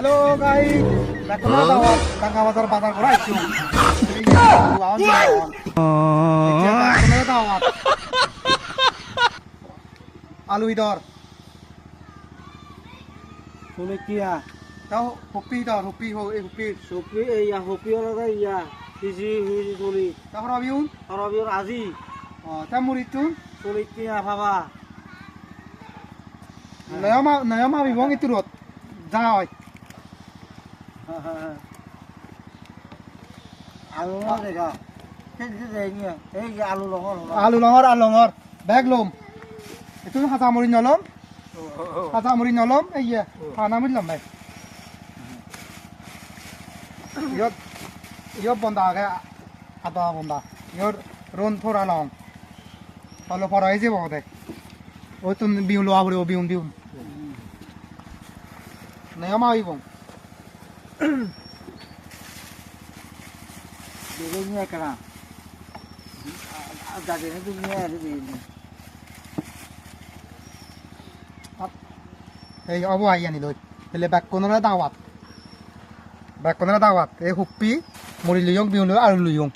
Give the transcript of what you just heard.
hello guy দেখো না দাওয়াত টাকা বাজার বাজার করে আইছো দাওয়াত আলু ইদর তুমি কিয়া তাও হুপি দর হুপি হো এই হুপি সুপি ইয়া হুপি ওরা ইয়া হিজি হিজি চলি তারপর আবিউন রবির আজি তা মুরিতুন চলি কিয়া ভাবা নয়মা বিভং ইতুরত যা হয় আলু না দেখা সেই যে এই যে আলু লঙর আলু লঙর ব্যাগ লম এটু হাতা মুড়ি নলম এই খানা মিললাম ভাই ইয়ত বন্ধা আগে আদা বন্ধা ইয়র রন থোড়া লং হলো পড়াই যে বহু দেখ ওই তুমি বিউন লোয়া পড়ে বিউন নয়মা বিভং দেখে নিয়ে কেনা যাকে না তুমি নিয়ে আসে এই অব আইয়া নিল তাহলে ব্যাক কোনরা দাওয়াত এই হুপ্পি মুড়ি লইয়ং বিউন আলু লইয়ং